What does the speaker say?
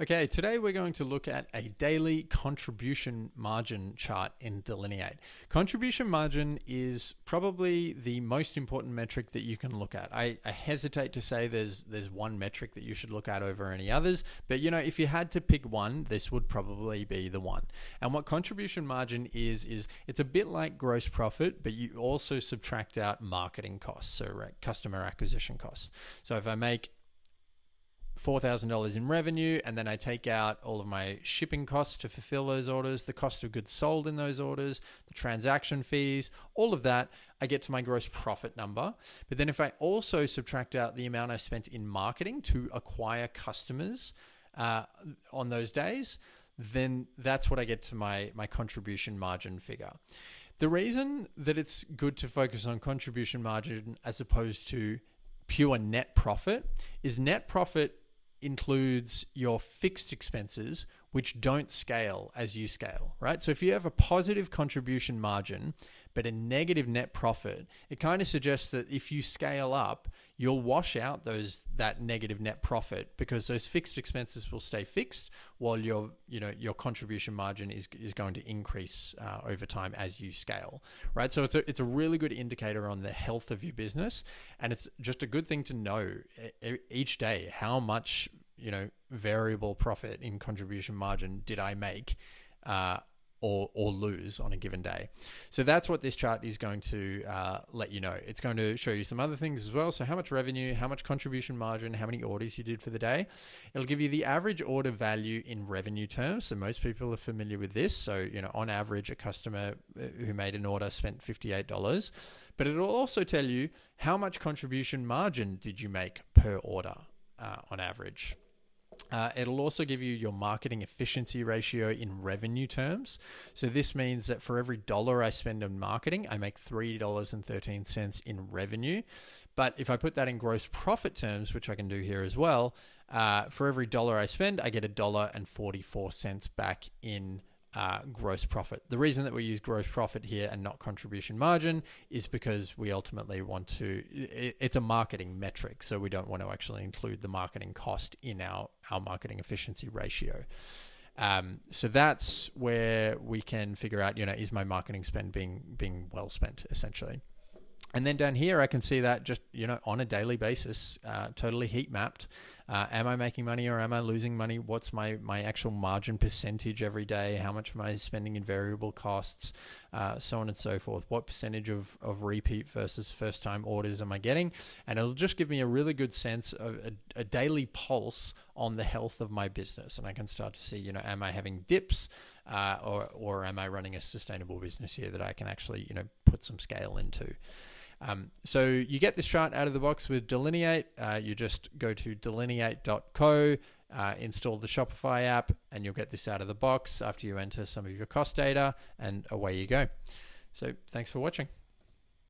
Okay, today we're going to look at a daily contribution margin chart in Delineate. Contribution margin is probably the most important metric that you can look at. I hesitate to say there's one metric that you should look at over any others, but if you had to pick one, this would probably be the one. And what contribution margin is it's a bit like gross profit, but you also subtract out marketing costs, so customer acquisition costs. So if I make $4,000 in revenue, and then I take out all of my shipping costs to fulfill those orders, the cost of goods sold in those orders, the transaction fees, all of that, I get to my gross profit number. But then if I also subtract out the amount I spent in marketing to acquire customers on those days, then that's what I get to my contribution margin figure. The reason that it's good to focus on contribution margin as opposed to pure net profit is net profit includes your fixed expenses, which don't scale as you scale, right? So if you have a positive contribution margin, but a negative net profit, it kind of suggests that if you scale up, you'll wash out that negative net profit because those fixed expenses will stay fixed while your contribution margin is going to increase over time as you scale, right? So it's a really good indicator on the health of your business, and it's just a good thing to know each day how much variable profit in contribution margin did I make or lose on a given day. So that's what this chart is going to let you know. It's going to show you some other things as well. So how much revenue, how much contribution margin, how many orders you did for the day. It'll give you the average order value in revenue terms. So most people are familiar with this. So, on average, a customer who made an order spent $58. But it'll also tell you how much contribution margin did you make per order on average. It'll also give you your marketing efficiency ratio in revenue terms. So this means that for every dollar I spend on marketing, I make $3.13 in revenue. But if I put that in gross profit terms, which I can do here as well, for every dollar I spend, I get $1.44 back in gross profit. The reason that we use gross profit here and not contribution margin is because we ultimately want to, it's a marketing metric, so we don't want to actually include the marketing cost in our marketing efficiency ratio. So that's where we can figure out, is my marketing spend being well spent, essentially. And then down here, I can see that just, on a daily basis, totally heat mapped. Am I making money or am I losing money? What's my actual margin percentage every day? How much am I spending in variable costs? So on and so forth. What percentage of repeat versus first time orders am I getting? And it'll just give me a really good sense of a daily pulse on the health of my business. And I can start to see, am I having dips or am I running a sustainable business here that I can actually, put some scale into? So you get this chart out of the box with Delineate. You just go to delineate.co, install the Shopify app, and you'll get this out of the box after you enter some of your cost data, and away you go. So thanks for watching.